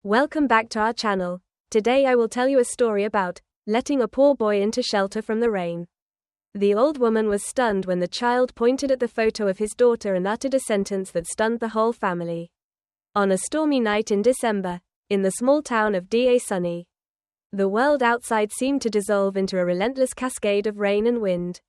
Welcome back to our channel. Today I will tell you a story about letting a poor boy into shelter from the rain. The old woman was stunned when the child pointed at the photo of his daughter and uttered a sentence that stunned the whole family. On a stormy night in December, in the small town of Da Sunny, the world outside seemed to dissolve into a relentless cascade of rain and wind.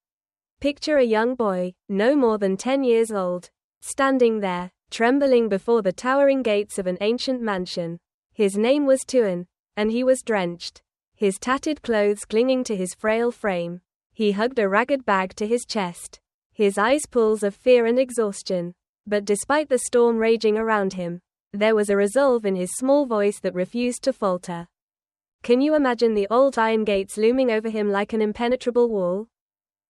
Picture a young boy, no more than 10 years old, standing there, trembling before the towering gates of an ancient mansion. His name was Tuan, and he was drenched, his tattered clothes clinging to his frail frame. He hugged a ragged bag to his chest, his eyes pools of fear and exhaustion. But despite the storm raging around him, there was a resolve in his small voice that refused to falter. Can you imagine the old iron gates looming over him like an impenetrable wall?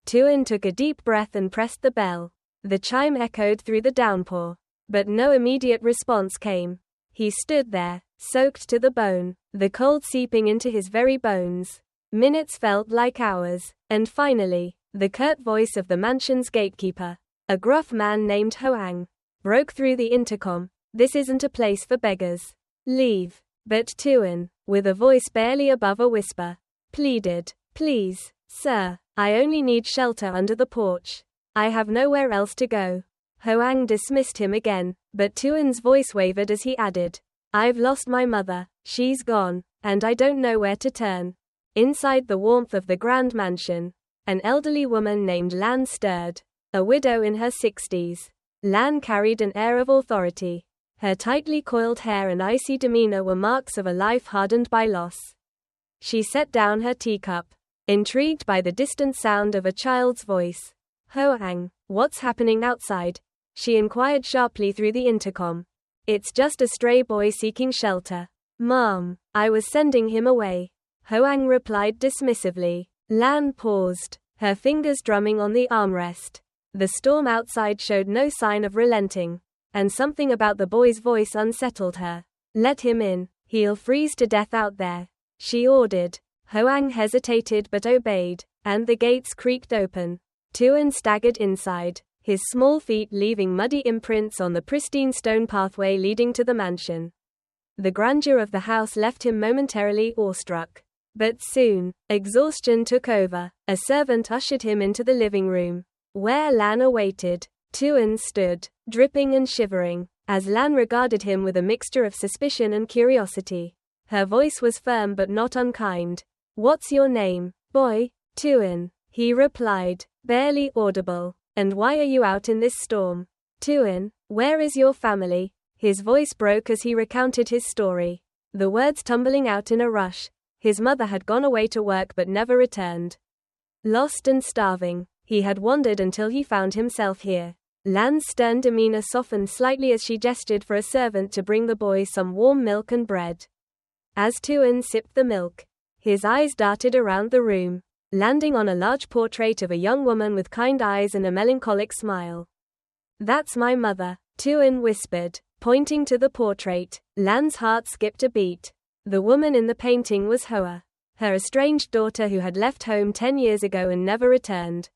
Tuan took a deep breath and pressed the bell. The chime echoed through the downpour, but no immediate response came. He stood there, soaked to the bone, the cold seeping into his very bones. Minutes felt like hours, and finally, the curt voice of the mansion's gatekeeper, a gruff man named Hoang, broke through the intercom. "This isn't a place for beggars. Leave." But Tuan, with a voice barely above a whisper, pleaded, "Please, sir, I only need shelter under the porch. I have nowhere else to go." Hoang dismissed him again, but Tuan's voice wavered as he added, "I've lost my mother, she's gone, and I don't know where to turn." Inside the warmth of the grand mansion, an elderly woman named Lan stirred, a widow in her 60s. Lan carried an air of authority. Her tightly coiled hair and icy demeanor were marks of a life hardened by loss. She set down her teacup, intrigued by the distant sound of a child's voice. "Hoang, what's happening outside?" she inquired sharply through the intercom. "It's just a stray boy seeking shelter, Mom. I was sending him away," Hoang replied dismissively. Lan paused, her fingers drumming on the armrest. The storm outside showed no sign of relenting, and something about the boy's voice unsettled her. "Let him in. He'll freeze to death out there," she ordered. Hoang hesitated but obeyed, and the gates creaked open. Tuan staggered inside, his small feet leaving muddy imprints on the pristine stone pathway leading to the mansion. The grandeur of the house left him momentarily awestruck. But soon, exhaustion took over. A servant ushered him into the living room, where Lan awaited. Tuan stood, dripping and shivering, as Lan regarded him with a mixture of suspicion and curiosity. Her voice was firm but not unkind. "What's your name, boy?" "Tuan," he replied, barely audible. "And why are you out in this storm?" "Tuan, where is your family?" His voice broke as he recounted his story, the words tumbling out in a rush. His mother had gone away to work but never returned. Lost and starving, he had wandered until he found himself here. Lan's stern demeanor softened slightly as she gestured for a servant to bring the boy some warm milk and bread. As Tuan sipped the milk, his eyes darted around the room, landing on a large portrait of a young woman with kind eyes and a melancholic smile. "That's my mother," Tuan whispered, pointing to the portrait. Lan's heart skipped a beat. The woman in the painting was Hoa, her estranged daughter who had left home 10 years ago and never returned.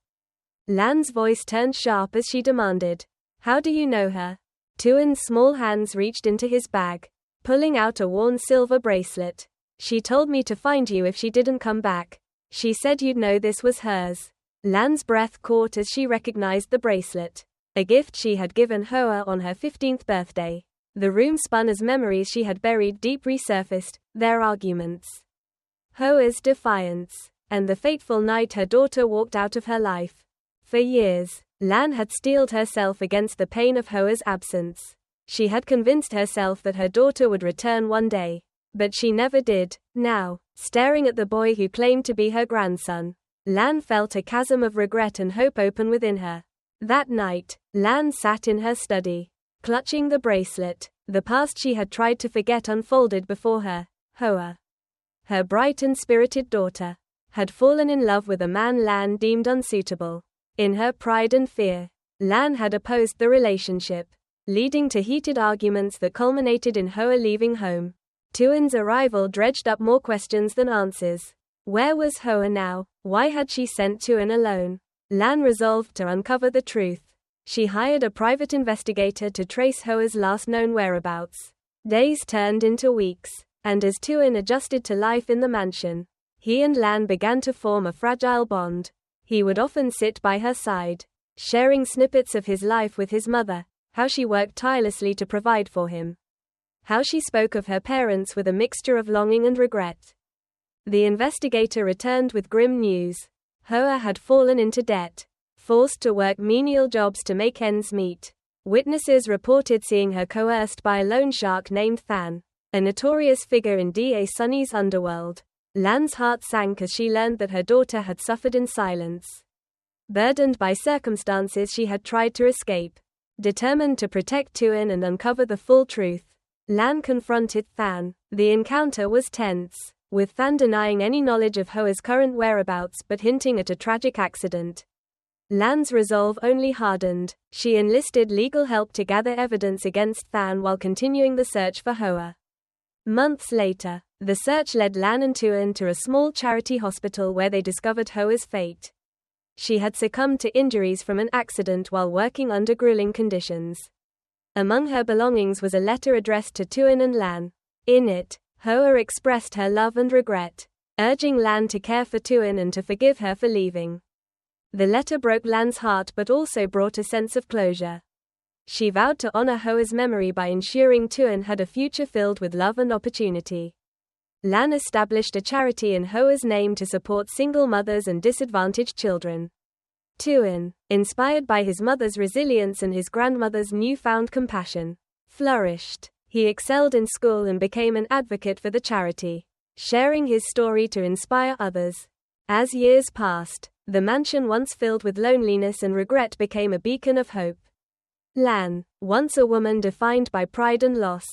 Lan's voice turned sharp as she demanded, "How do you know her?" Tuan's small hands reached into his bag, pulling out a worn silver bracelet. "She told me to find you if she didn't come back. She said you'd know this was hers." Lan's breath caught as she recognized the bracelet, a gift she had given Hoa on her 15th birthday. The room spun as memories she had buried deep resurfaced, their arguments, Hoa's defiance, and the fateful night her daughter walked out of her life. For years, Lan had steeled herself against the pain of Hoa's absence. She had convinced herself that her daughter would return one day, but she never did. Now, staring at the boy who claimed to be her grandson, Lan felt a chasm of regret and hope open within her. That night, Lan sat in her study, clutching the bracelet. The past she had tried to forget unfolded before her. Hoa, her bright and spirited daughter, had fallen in love with a man Lan deemed unsuitable. In her pride and fear, Lan had opposed the relationship, leading to heated arguments that culminated in Hoa leaving home. Tuan's arrival dredged up more questions than answers. Where was Hoa now? Why had she sent Tuan alone? Lan resolved to uncover the truth. She hired a private investigator to trace Hoa's last known whereabouts. Days turned into weeks, and as Tuin adjusted to life in the mansion, he and Lan began to form a fragile bond. He would often sit by her side, sharing snippets of his life with his mother, how she worked tirelessly to provide for him, how she spoke of her parents with a mixture of longing and regret. The investigator returned with grim news. Hoa had fallen into debt, forced to work menial jobs to make ends meet. Witnesses reported seeing her coerced by a loan shark named Than, a notorious figure in Da Sunny's underworld. Lan's heart sank as she learned that her daughter had suffered in silence. Burdened by circumstances, she had tried to escape. Determined to protect Tuin and uncover the full truth, Lan confronted Than. The encounter was tense, with Than denying any knowledge of Hoa's current whereabouts but hinting at a tragic accident. Lan's resolve only hardened. She enlisted legal help to gather evidence against Than while continuing the search for Hoa. Months later, the search led Lan and Tuin to a small charity hospital where they discovered Hoa's fate. She had succumbed to injuries from an accident while working under grueling conditions. Among her belongings was a letter addressed to Tuin and Lan. In it, Hoa expressed her love and regret, urging Lan to care for Tuin and to forgive her for leaving. The letter broke Lan's heart but also brought a sense of closure. She vowed to honor Hoa's memory by ensuring Tuin had a future filled with love and opportunity. Lan established a charity in Hoa's name to support single mothers and disadvantaged children. Tuin, inspired by his mother's resilience and his grandmother's newfound compassion, flourished. He excelled in school and became an advocate for the charity, sharing his story to inspire others. As years passed, the mansion once filled with loneliness and regret became a beacon of hope. Lan, once a woman defined by pride and loss,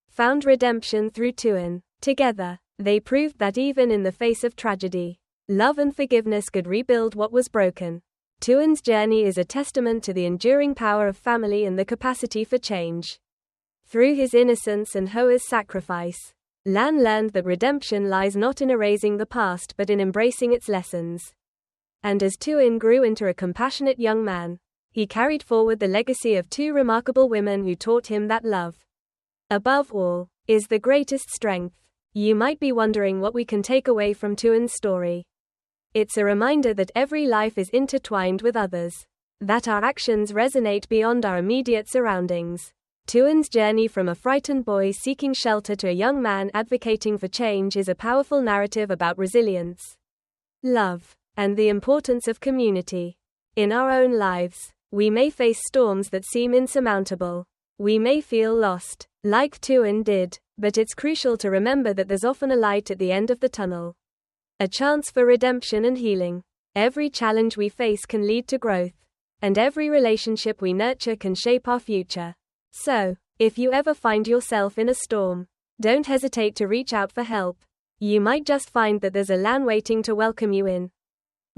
found redemption through Tuin. Together, they proved that even in the face of tragedy, love and forgiveness could rebuild what was broken. Tuin's journey is a testament to the enduring power of family and the capacity for change. Through his innocence and Hoa's sacrifice, Lan learned that redemption lies not in erasing the past but in embracing its lessons. And as Tuin grew into a compassionate young man, he carried forward the legacy of two remarkable women who taught him that love, above all, is the greatest strength. You might be wondering what we can take away from Tuin's story. It's a reminder that every life is intertwined with others, that our actions resonate beyond our immediate surroundings. Tuin's journey from a frightened boy seeking shelter to a young man advocating for change is a powerful narrative about resilience, love, and the importance of community. In our own lives, we may face storms that seem insurmountable. We may feel lost, like Tuin did, but it's crucial to remember that there's often a light at the end of the tunnel. A chance for redemption and healing. Every challenge we face can lead to growth, and every relationship we nurture can shape our future. So, if you ever find yourself in a storm, don't hesitate to reach out for help. You might just find that there's a Lan waiting to welcome you in,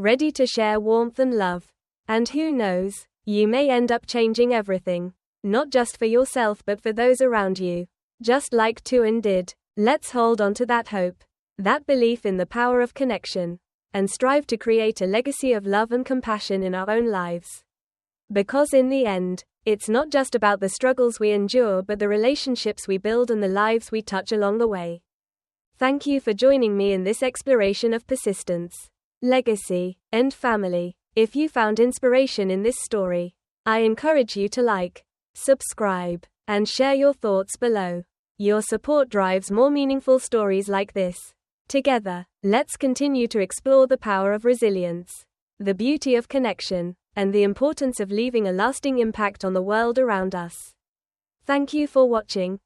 ready to share warmth and love. And who knows, you may end up changing everything, not just for yourself but for those around you. Just like Tuin did, let's hold on to that hope, that belief in the power of connection, and strive to create a legacy of love and compassion in our own lives. Because in the end, it's not just about the struggles we endure but the relationships we build and the lives we touch along the way. Thank you for joining me in this exploration of persistence, legacy, and family. If you found inspiration in this story, I encourage you to like, subscribe, and share your thoughts below. Your support drives more meaningful stories like this. Together, let's continue to explore the power of resilience, the beauty of connection, and the importance of leaving a lasting impact on the world around us. Thank you for watching.